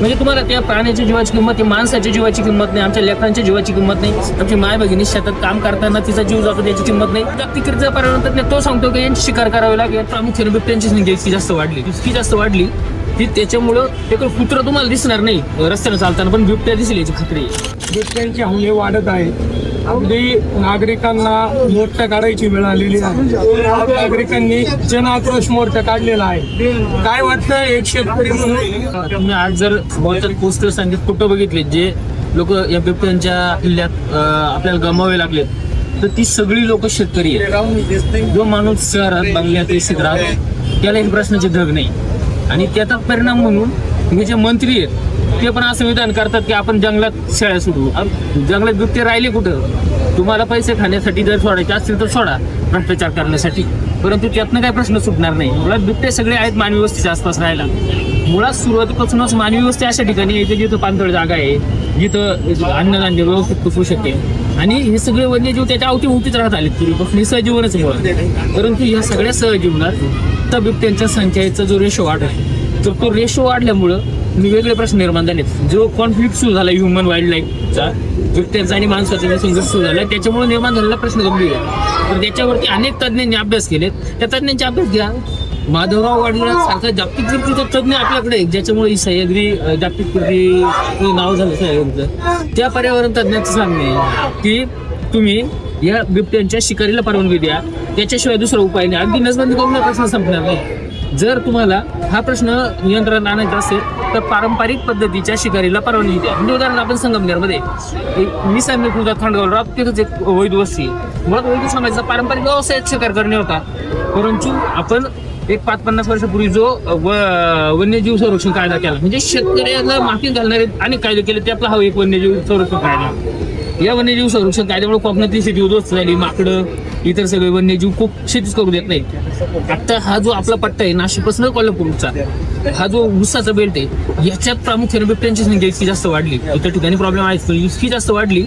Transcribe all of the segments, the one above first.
म्हणजे तुम्हाला त्या प्राण्याच्या जीवाची किंमत आहे, माणसाच्या जीवाची किंमत नाही, आमच्या लेकरांच्या जीवाची किंमत नाही, आमची माय भगिनी शेतात काम करताना तिचा जीव जातो त्याची किंमत नाही. जागतिक पर्यावरण तो सांगतो की यांची शिकार करावी लागेल. प्रामुख्याने बिबट्यांची संख्या इतकी जास्त वाढली की त्याच्यामुळं एक कुत्र तुम्हाला दिसणार नाही रस्त्याने चालताना, पण बिबट्या दिसेल याची खात्री आहे. बिबट्यांचे हल्ले वाढत आहेत. अगदी नागरिकांना मोर्चा काढायची वेळ आलेली आहे. नागरिकांनी जन आक्रोश मोर्चा काढलेला आहे. काय वाटतं एक शेतकरी म्हणून? तुम्ही आज जर बहुतेक पोस्टर सांगित फोटो बघितले जे लोक या बिबट्यांच्या हल्ल्यात आपल्याला गमावे लागलेत, तर ती सगळी लोक शेतकरी आहेत. जो माणूस शहरात बंगल्यात एसीत राहतो त्याला एक प्रश्नाची धग नाही, आणि त्याचा परिणाम म्हणून हे जे मंत्री आहेत ते पण असं विधान करतात की आपण जंगलात शेळ्या सोडू. जंगलात बिबटे राहिले कुठं? तुम्हाला पैसे खाण्यासाठी जर सोडायचे असतील तर सोडा, भ्रष्टाचार करण्यासाठी, परंतु त्यातनं काय प्रश्न सुटणार नाही. मुळात बिबटे सगळे आहेत मानवी वस्तीच्या आसपास राहायला. मुळात सुरुवातीपासूनच मानवी वस्ती अशा ठिकाणी येते जिथं पाणथळ जागा आहे, जिथं अन्नधान्य व्यवस्थित पोचू शकेल, आणि हे सगळे वन्यजीव त्याच्या अवतीभोवतीच राहत आले पूर्वीपासून. हे सहजीवनच आहे. परंतु या सगळ्या सहजीवनात तर बिबट्यांच्या संख्येचा जो रेशो वाढला, तर तो रेशो वाढल्यामुळं वेगळे प्रश्न निर्माण झालेत. जो कॉन्फ्लिक्ट सुरू झाला ह्युमन वाईल्ड लाईफचा, बिबट्यांचा आणि माणसाचा जो संघर्ष सुरू झाला, त्याच्यामुळे निर्माण झालेला प्रश्न गंभीर आहे. तर त्याच्यावरती अनेक तज्ज्ञांनी अभ्यास केलेत. त्या तज्ज्ञांचे अभ्यास घ्या. माधवराव वाडीला सारखा जागतिक कीर्तीचा तज्ज्ञ आपल्याकडे, ज्याच्यामुळे सह्याद्री जागतिक कीर्ती नाव झालं सह्याद्रीचं. त्या पर्यावरण तज्ज्ञांचं सांगणे की तुम्ही या बिबट्यांच्या शिकारीला परवानगी द्या, त्याच्याशिवाय दुसरा उपाय नाही. अगदी नसबंदी करून प्रश्न संपणार नाही. जर तुम्हाला हा प्रश्न नियंत्रणात आणायचा असेल तर पारंपरिक पद्धतीच्या शिकारीला परवानगी द्या. म्हणजे उदाहरण आपण संगमनेरमध्ये मी सांगितलं खंडगावराव, तिथंच एक वैध वस्ती. मुळात वैध समाजाचा पारंपरिक व्यवसायात शिकार करणे होता, परंतु आपण एक 5-50 वर्षापूर्वी जो वन्यजीव संरक्षण कायदा केला, म्हणजे शेतकऱ्याला माफी घालणारे अनेक कायदे केले, त्यातला हा एक वन्यजीव संरक्षण कायदा. या वन्यजीव संरक्षण कायद्यामुळे कोकणातली शेती उद्ध्वस्त झाली. माकडं इतर सगळे वन्यजीव खूप शेतीच करू देत नाही. आता हा जो आपला पट्टा आहे नाशिकपासून कोल्हापूरचा, हा जो ऊसाचा बेल्ट आहे, याच्यात प्रामुख्याने बिबट्यांची संख्या इतकी जास्त वाढली, इतर ठिकाणी प्रॉब्लेम आहे, इतकी जास्त वाढली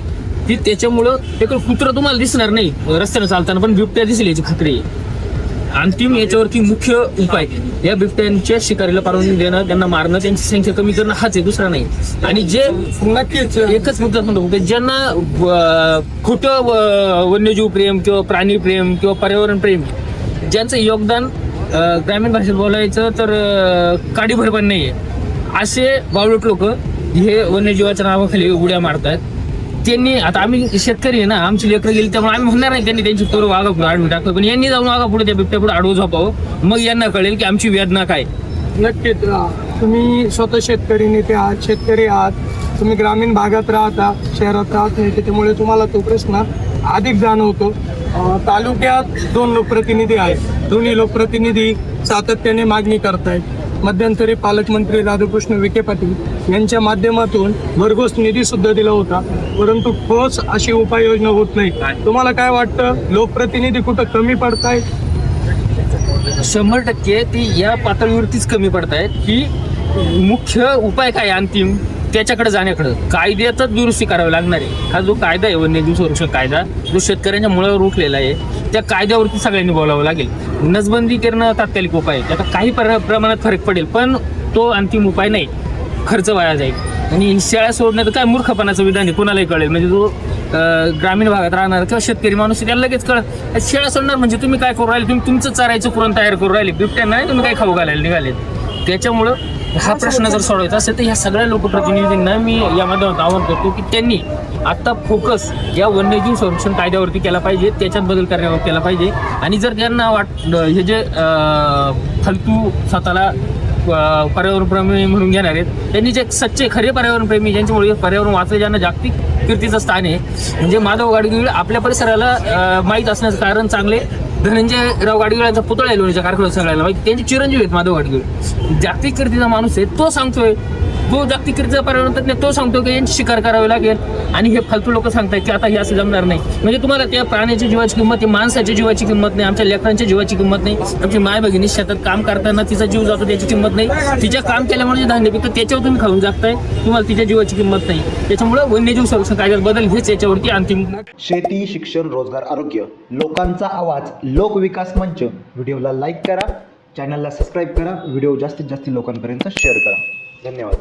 की त्याच्यामुळं एक कुत्र तुम्हाला दिसणार नाही रस्त्याने चालताना, पण बिबट्या दिसेल याची खात्री आहे. अंतिम याच्यावरती मुख्य उपाय या बिबट्यांच्या शिकारीला परवानगी देणं, त्यांना मारणं, त्यांची संख्या कमी करणं हाच आहे, दुसरा नाही. आणि जे नक्कीच एकच मुद्दा म्हणतो, ज्यांना खोटं वन्यजीव प्रेम किंवा प्राणी प्रेम किंवा पर्यावरण प्रेम, ज्यांचं योगदान ग्रामीण भाषेत बोलायचं तर काडीभर पण नाही आहे, असे बावळट लोक हे वन्यजीवाच्या नावाखाली उड्या मारतात. त्यांनी आता आम्ही शेतकरी आहे ना, आमची लेकरं गेली त्यामुळे आम्ही म्हणणार नाही त्यांनी त्यांची तोर वाघा पुढे अडवून टाकतो, पण यांनी जाऊन वाघा पुढे त्या बिबट्या पुढे अडवू झोपावं, मग यांना कळेल की आमची वेदना काय. नक्कीच तुम्ही स्वतः शेतकरी नेते आहात, शेतकरी आहात, तुम्ही ग्रामीण भागात राहता, शहरात राहत नाही, त्याच्यामुळे तुम्हाला तो प्रश्न अधिक जाणवतो. तालुक्यात 2 लोकप्रतिनिधी आहेत. दोन्ही लोकप्रतिनिधी सातत्याने मागणी करतायत. मध्यंतरी पालकमंत्री राधाकृष्ण विखे पाटील यांच्या माध्यमातून भरघोस निधी सुद्धा दिला होता, परंतु ठोस अशी उपाययोजना होत नाही. तुम्हाला काय वाटतं, लोकप्रतिनिधी कुठं कमी पडतायत? 100% ती या पातळीवरतीच कमी पडतायत की मुख्य उपाय काय अंतिम त्याच्याकडे जाण्याकडं कायद्यातच दुरुस्ती करावी लागणार आहे. हा जो कायदा आहे वन्यजीव संरक्षण कायदा, जो शेतकऱ्यांच्या मुळावर उठलेला आहे, त्या कायद्यावरती सगळ्यांनी बोलावं लागेल. नसबंदी करणं तात्कालिक उपाय आहे, त्याचा काही प्रमाणात फरक पडेल, पण तो अंतिम उपाय नाही. खर्च वाया जाईल. आणि शेळ्या सोडण्याचं काय मूर्खपणाचं विधान आहे, कुणालाही कळेल. म्हणजे जो ग्रामीण भागात राहणार किंवा शेतकरी माणूस त्याला लगेच कळत, शेळ्या सोडणार म्हणजे तुम्ही काय करू राहिले, तुम्ही तुमचं चरायचं पुरण तयार करू राहिले, बिबट्यांना नाही तुम्ही काय खाऊ घालायला निघाले. त्याच्यामुळं हा प्रश्न जर सोडवायचा असेल तर ह्या सगळ्या लोकप्रतिनिधींना मी या माध्यमात आवाहन करतो की त्यांनी आता फोकस या वन्यजीव संरक्षण कायद्यावरती केला पाहिजे, त्याच्यात बदल करण्यावर केला पाहिजे. आणि जर त्यांना हे जे फालतू स्वतःला पर्यावरणप्रेमी म्हणून घेणार आहेत, त्यांनी जे सच्चे खरे पर्यावरणप्रेमी, ज्यांच्यामुळे पर्यावरण वाचले, ज्यांना जागतिक कीर्तीचं स्थान आहे, म्हणजे माधव गाडगीळ आपल्या परिसराला माहीत असण्याचं कारण चांगले धनंजयराव गाडगीळांचा पुतळा आहे लोणीच्या कारखान्यात सगळ्याला माहिती, त्यांचे चिरंजीव आहेत माधव गाडगीळ. जागतिक कीर्तीचा माणूस आहे, तो सांगतोय, तो जागतिक कीर्तीचा पर्यावरण तज्ञ, तो सांगतो की यांची शिकार करावी लागेल. आणि हे फालतू लोक सांगतायत की आता हे असं जमणार नाही. म्हणजे तुम्हाला त्या प्राण्याच्या जीवाची किंमत आहे, माणसाच्या जीवाची किंमत नाही, आमच्या लेकरांच्या जीवाची किंमत नाही, आमची माय भगिनी शेतात काम करताना तिचा जीव जातो त्याची किंमत नाही, तिच्या काम केल्यामुळे जे धान्य पिकतं त्याच्यावर तुम्ही खाऊन जागताय, तुम्हाला तिच्या जीवाची किंमत नाही. त्याच्यामुळे वन्यजीव संरक्षण कायद्यात बदल हेच याच्यावरती अंतिम. शेती, शिक्षण, रोजगार, आरोग्य, लोकांचा आवाज, लोकविकास मंच. व्हिडिओला लाईक करा, चॅनलला सबस्क्राईब करा, व्हिडिओ जास्तीत जास्त लोकांपर्यंत शेअर करा. धन्यवाद.